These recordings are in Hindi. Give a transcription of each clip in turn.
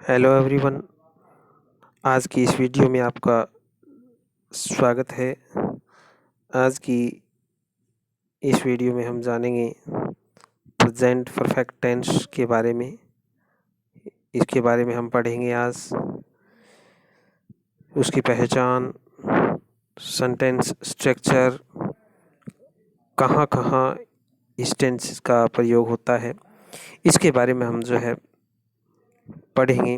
Hello everyone. आज की इस वीडियो में आपका स्वागत है। आज की इस वीडियो में हम जानेंगे प्रेजेंट परफेक्ट टेंस के बारे में। इसके बारे में हम पढ़ेंगे आज उसकी पहचान, सेंटेंस स्ट्रक्चर, कहाँ कहाँ इस टेंस का प्रयोग होता है, इसके बारे में हम पढ़ेंगे।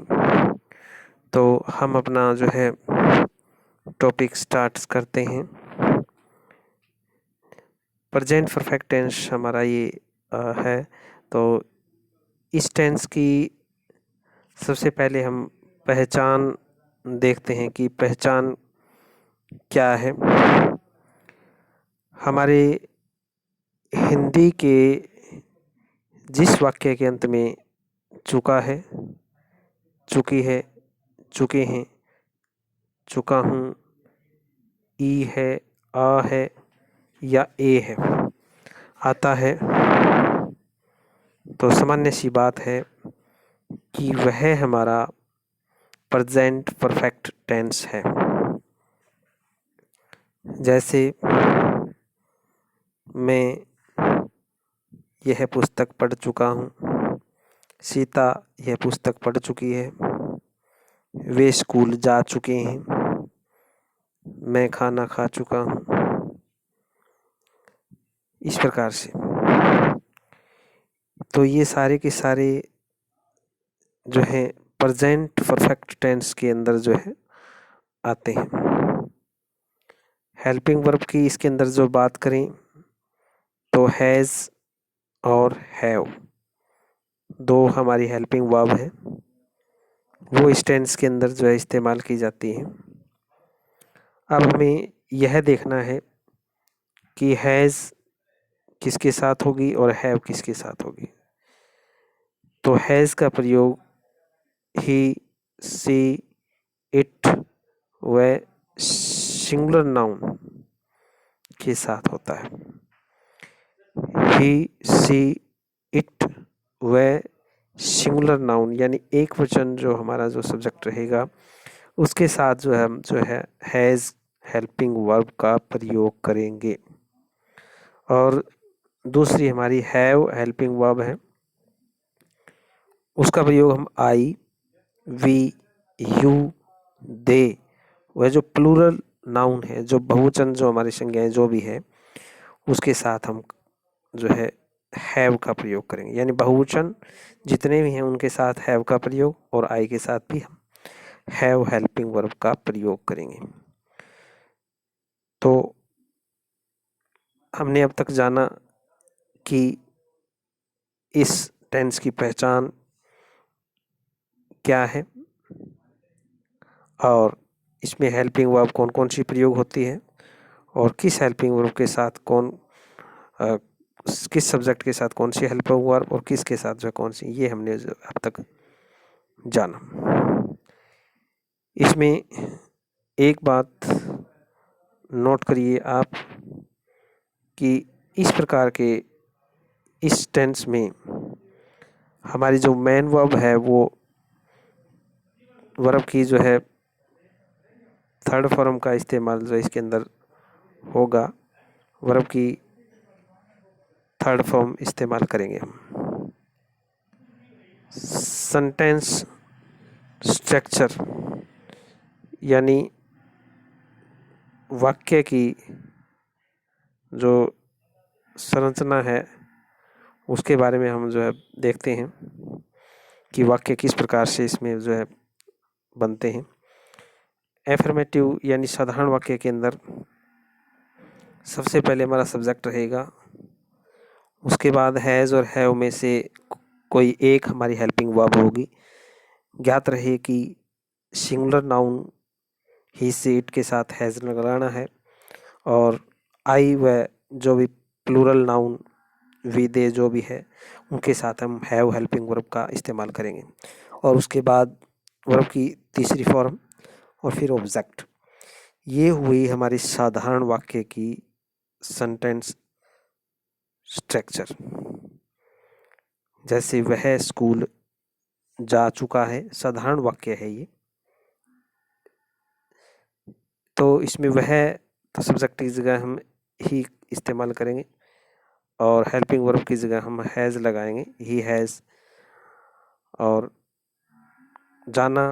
तो हम अपना टॉपिक स्टार्ट करते हैं। प्रेजेंट परफेक्ट टेंस हमारा ये है। तो इस टेंस की सबसे पहले हम पहचान देखते हैं कि पहचान क्या है। हमारे हिंदी के जिस वाक्य के अंत में चुका है, चुकी है, चुके हैं, चुका हूँ, ई है, आ है या ए है आता है, तो सामान्य सी बात है कि वह हमारा प्रेजेंट परफेक्ट टेंस है। जैसे मैं यह पुस्तक पढ़ चुका हूँ, सीता यह पुस्तक पढ़ चुकी है, वे स्कूल जा चुके हैं, मैं खाना खा चुका हूँ, इस प्रकार से। तो ये सारे के सारे प्रेजेंट परफेक्ट टेंस के अंदर आते हैं। हेल्पिंग वर्ब की इसके अंदर बात करें तो हैज़ और हैव दो हमारी हेल्पिंग वर्ब है, वो इस टेंस के अंदर इस्तेमाल की जाती है। अब हमें यह देखना है कि हैज़ किसके साथ होगी और हैव किसके साथ होगी। तो हैज़ का प्रयोग ही, सी, इट व सिंगुलर नाउन के साथ होता है। ही, सी, इट व सिंगुलर नाउन यानी एक वचन जो हमारा सब्जेक्ट रहेगा उसके साथ हम हैज़ हेल्पिंग वर्ब का प्रयोग करेंगे। और दूसरी हमारी हैव हेल्पिंग वर्ब है, उसका प्रयोग हम आई, वी, यू, दे वह जो प्लूरल नाउन है, जो बहुवचन हमारी संज्ञाएं जो भी है उसके साथ हम हैव का प्रयोग करेंगे। यानी बहुवचन जितने भी हैं उनके साथ हैव का प्रयोग और आई के साथ भी हम हैव हेल्पिंग वर्ब का प्रयोग करेंगे। तो हमने अब तक जाना कि इस टेंस की पहचान क्या है और इसमें हेल्पिंग वर्ब कौन कौन सी प्रयोग होती है और किस हेल्पिंग वर्ब के साथ किस सब्जेक्ट के साथ कौन सी हेल्पिंग वर्ब और किसके साथ कौन सी, ये हमने अब तक जाना। इसमें एक बात नोट करिए आप कि इस प्रकार के इस टेंस में हमारी जो मेन वर्ब है वो वर्ब की थर्ड फॉर्म का इस्तेमाल इसके अंदर होगा। वर्ब की थर्ड फॉर्म इस्तेमाल करेंगे हम। सेंटेंस स्ट्रक्चर यानी वाक्य की जो संरचना है उसके बारे में हम देखते हैं कि वाक्य किस प्रकार से इसमें बनते हैं। एफर्मेटिव यानी साधारण वाक्य के अंदर सबसे पहले हमारा सब्जेक्ट रहेगा, उसके बाद हैज़ और हैव में से कोई एक हमारी हेल्पिंग वर्ब होगी। ज्ञात रहे कि सिंगुलर नाउन ही, से, इट के साथ हैज़ लगाना है और आई व जो भी प्लूरल नाउन वी, दे जो भी है उनके साथ हम हैव हेल्पिंग वर्ब का इस्तेमाल करेंगे। और उसके बाद वर्ब की तीसरी फॉर्म और फिर ऑब्जेक्ट। ये हुई हमारी साधारण वाक्य की सेंटेंस स्ट्रक्चर। जैसे वह स्कूल जा चुका है, साधारण वाक्य है ये। तो इसमें वह तो सब्जेक्ट की जगह हम ही इस्तेमाल करेंगे और हेल्पिंग वर्ब की जगह हम हैज़ लगाएंगे, ही हैज़। और जाना,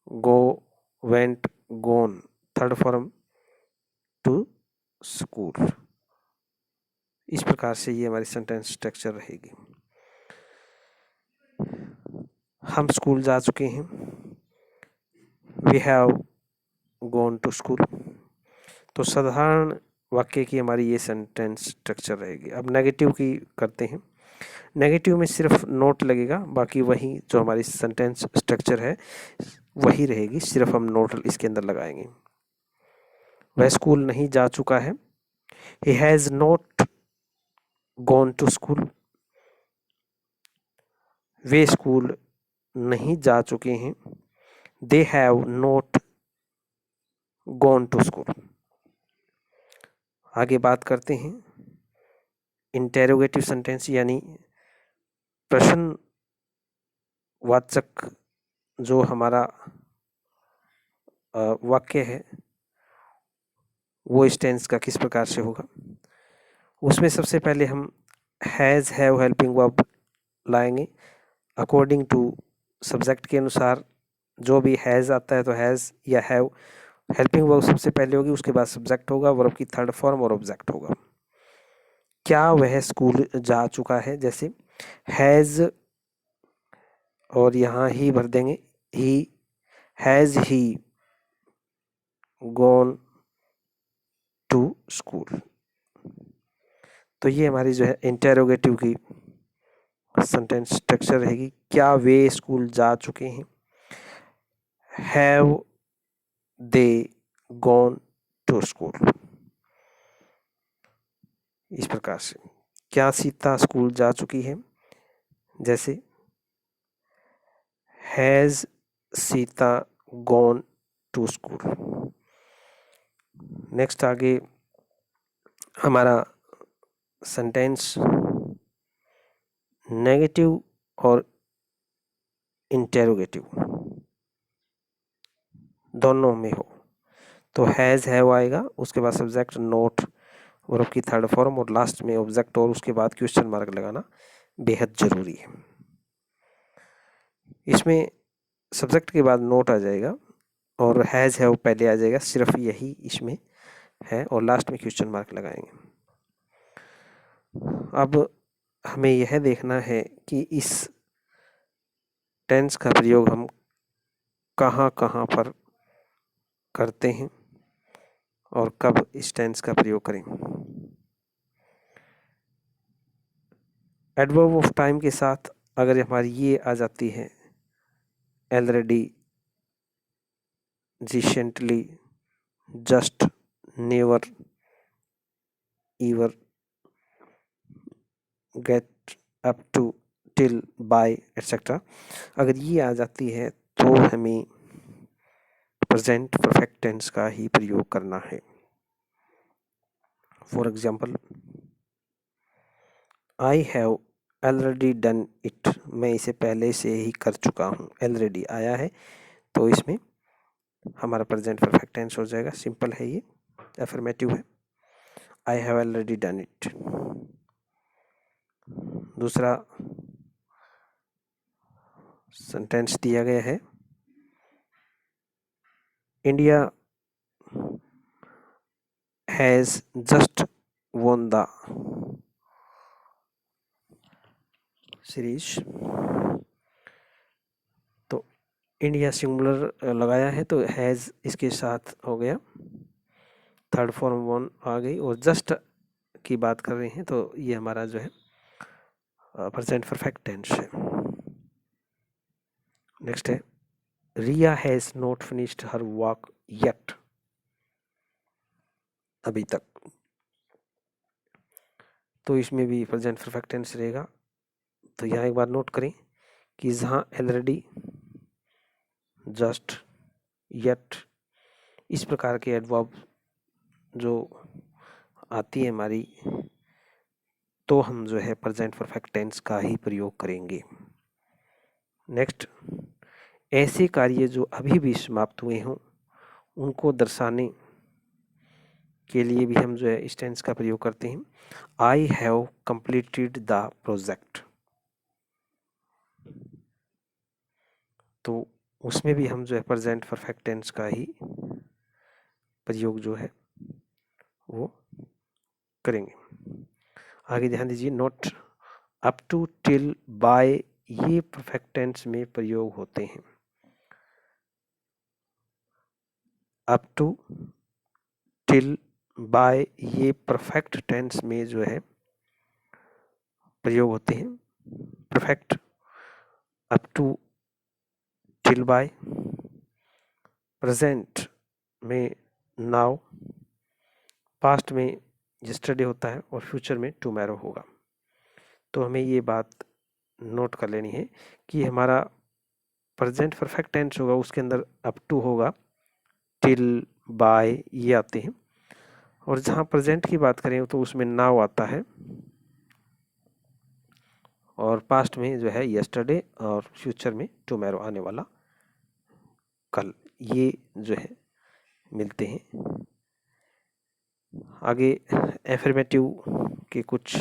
go, went, gone, third form to school. इस प्रकार से ये हमारी सेंटेंस स्ट्रक्चर रहेगी। हम स्कूल जा चुके हैं, we have gone to school. तो साधारण वाक्य की हमारी ये सेंटेंस स्ट्रक्चर रहेगी। अब नेगेटिव की करते हैं। नेगेटिव में सिर्फ नोट लगेगा, बाकी वही जो हमारी सेंटेंस स्ट्रक्चर है वही रहेगी, सिर्फ हम नोट इसके अंदर लगाएंगे। वह स्कूल नहीं जा चुका है, he has not gone to school। Way school नहीं जा चुके हैं, they have not gone to school। आगे बात करते हैं इंटेरोगेटिव सेंटेंस यानी प्रश्नवाचक जो हमारा वाक्य है वो इस टेंस का किस प्रकार से होगा। उसमें सबसे पहले हम हैज़, हैव, हेल्पिंग वर्ब लाएंगे अकॉर्डिंग टू सब्जेक्ट के अनुसार। जो भी हैज़ आता है तो हैज़ या हैव, हेल्पिंग वर्ब सबसे पहले होगी, उसके बाद सब्जेक्ट होगा, वर्ब की थर्ड फॉर्म और ऑब्जेक्ट होगा। क्या वह स्कूल जा चुका है, जैसे हैज़ और यहाँ ही भर देंगे, he has he gone to school. तो ये हमारी जो है इंटेरोगेटिव की सेंटेंस स्ट्रक्चर रहेगी। क्या वे स्कूल जा चुके हैं, have they gone to school. इस प्रकार से क्या सीता स्कूल जा चुकी है, जैसे has Sita gone to school. Next आगे हमारा सेंटेंस नेगेटिव और इंटेरोगेटिव दोनों में हो तो हैज़ हैव आएगा, उसके बाद सब्जेक्ट नोट, वर्ब की थर्ड फॉर्म और लास्ट में ऑब्जेक्ट और उसके बाद क्वेश्चन मार्क लगाना बेहद ज़रूरी है। इसमें सब्जेक्ट के बाद नोट आ जाएगा और हैज़ हैव पहले आ जाएगा, सिर्फ यही इसमें है, और लास्ट में क्वेश्चन मार्क लगाएंगे। अब हमें यह देखना है कि इस टेंस का प्रयोग हम कहाँ कहाँ पर करते हैं और कब इस टेंस का प्रयोग करें। एडवर्ब ऑफ टाइम के साथ अगर हमारी ये आ जाती है already, recently, just, never, ever, yet, up to, till, by, etcetera, अगर ये आ जाती है तो हमें प्रेजेंट परफेक्ट टेंस का ही प्रयोग करना है। For example, I have already done it, मैं इसे पहले से ही कर चुका हूँ। ऑलरेडी आया है तो इसमें हमारा प्रेजेंट परफेक्ट टेंस हो जाएगा, सिंपल है, ये अफर्मेटिव है। I have already done it. दूसरा सेंटेंस दिया गया है, India has just won the series. तो इंडिया सिंगुलर लगाया है तो हैज़ इसके साथ हो गया, थर्ड फॉर्म वन आ गई, और जस्ट की बात कर रहे हैं तो ये हमारा जो है प्रेजेंट परफेक्ट टेंस है। नेक्स्ट है, Riya has not finished her work yet, अभी तक। तो इसमें भी प्रेजेंट परफेक्ट टेंस रहेगा। तो यहाँ एक बार नोट करें कि जहाँ ऑलरेडी, जस्ट, येट इस प्रकार के एडवर्ब जो आती है हमारी, तो हम जो है प्रेजेंट परफेक्ट टेंस का ही प्रयोग करेंगे। नेक्स्ट, ऐसे कार्य जो अभी भी समाप्त हुए हों उनको दर्शाने के लिए भी हम जो है इस टेंस का प्रयोग करते हैं। I have completed the project, तो उसमें भी हम जो है प्रेजेंट परफेक्ट टेंस का ही प्रयोग जो है वो करेंगे। आगे ध्यान दीजिए, not, up to, till, by, ये परफेक्ट टेंस में प्रयोग होते हैं। अप टू, टिल, बाय, ये परफेक्ट टेंस में जो है प्रयोग होते हैं। Perfect, up to, till, by, present में नाउ, पास्ट में यस्टरडे होता है और फ्यूचर में टुमारो होगा। तो हमें ये बात नोट कर लेनी है कि हमारा प्रेजेंट परफेक्ट टेंस होगा उसके अंदर अप टू होगा, टिल, बाय ये आते हैं, और जहाँ प्रेजेंट की बात करें तो उसमें नाउ आता है, और पास्ट में जो है यस्टरडे, और फ्यूचर में टुमारो आने वाला कल, ये जो है मिलते हैं। आगे एफर्मेटिव के कुछ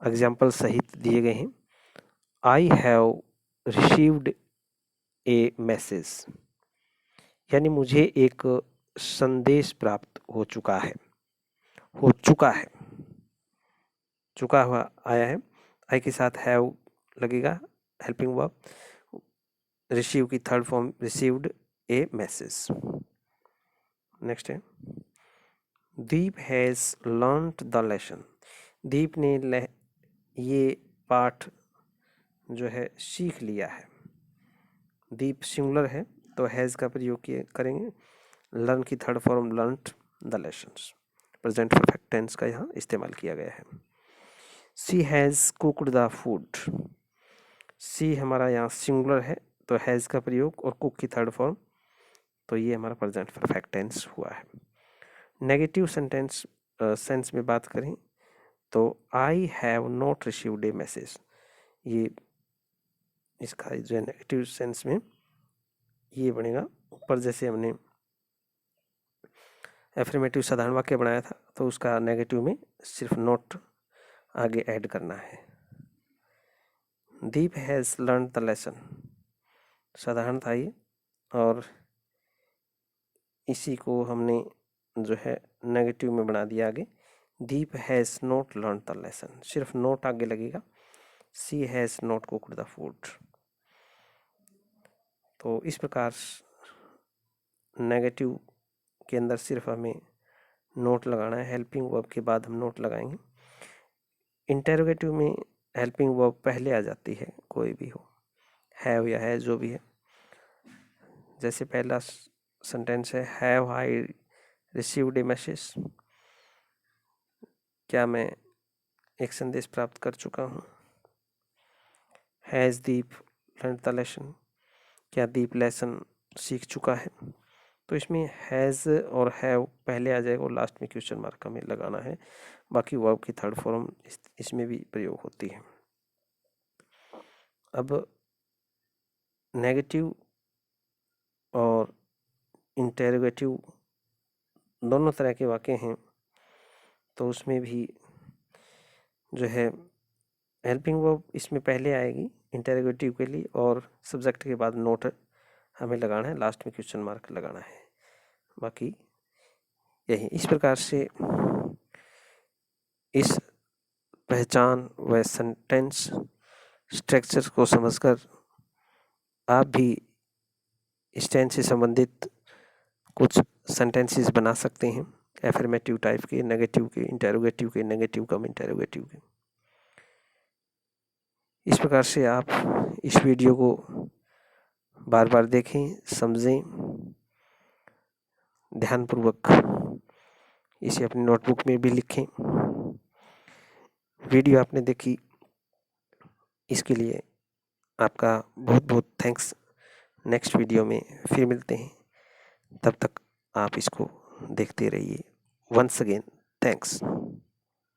एग्जाम्पल सहित दिए गए हैं। I have received A message, यानी मुझे एक संदेश प्राप्त हो चुका है, चुका हुआ आया है। आई के साथ हैव लगेगा, हेल्पिंग वर्ब। रिसीव की थर्ड फॉर्म रिसीव्ड ए मैसेज। नेक्स्ट है, दीप हैज लर्नड द लेसन, दीप ने ये पाठ जो है सीख लिया है। दीप सिंगुलर है तो हैज का प्रयोग करेंगे। लर्न की third form learned the lessons, present perfect tense का यहाँ इस्तेमाल किया गया है। She has cooked the food, she हमारा यहाँ सिंगुलर है तो हैज का प्रयोग और कुक की थर्ड फॉर्म, तो ये हमारा प्रेजेंट परफेक्ट टेंस हुआ है। नेगेटिव सेंस में बात करें तो I have not received A message, ये इसका जो है नेगेटिव सेंस में ये बनेगा। ऊपर जैसे हमने एफर्मेटिव साधारण वाक्य बनाया था तो उसका नेगेटिव में सिर्फ नॉट आगे ऐड करना है। दीप हैज लर्न द लेसन, साधारण था ये, और इसी को हमने जो है नेगेटिव में बना दिया आगे। Deep has not learn the lesson, सिर्फ नोट आगे लगेगा। She has not cooked the food. तो इस प्रकार नेगेटिव के अंदर सिर्फ हमें नोट लगाना है, हेल्पिंग वर्ब के बाद हम नोट लगाएंगे। इंटेरोगेटिव में हेल्पिंग वर्ब पहले आ जाती है, कोई भी हो, हैव या है जो भी है। जैसे पहला सेंटेंस है, have I received A message, क्या मैं एक संदेश प्राप्त कर चुका हूँ। Has Deep learn the lesson, क्या दीप लेसन सीख चुका है। तो इसमें हैज़ और हैव पहले आ जाएगा और लास्ट में क्वेश्चन मार्क हमें लगाना है। बाकी वर्ब की थर्ड फॉर्म इसमें भी प्रयोग होती है। अब नेगेटिव और इंटेरोगेटिव दोनों तरह के वाक्य हैं, तो उसमें भी जो है हेल्पिंग वर्ब इसमें पहले आएगी इंटेरोगेटिव के लिए, और सब्जेक्ट के बाद नोट हमें लगाना है, लास्ट में क्वेश्चन मार्क लगाना है। बाकी यही, इस प्रकार से इस पहचान व सेंटेंस स्ट्रक्चर को समझकर आप भी इस टेंस से संबंधित कुछ सेंटेंसेस बना सकते हैं, एफर्मेटिव टाइप के, नेगेटिव के, इंटेरोगेटिव के, नेगेटिव कम इंटेरोगेटिव के। इस प्रकार से आप इस वीडियो को बार बार देखें, समझें, ध्यानपूर्वक इसे अपनी नोटबुक में भी लिखें। वीडियो आपने देखी इसके लिए आपका बहुत बहुत थैंक्स। नेक्स्ट वीडियो में फिर मिलते हैं, तब तक आप इसको देखते रहिए। Once again thanks.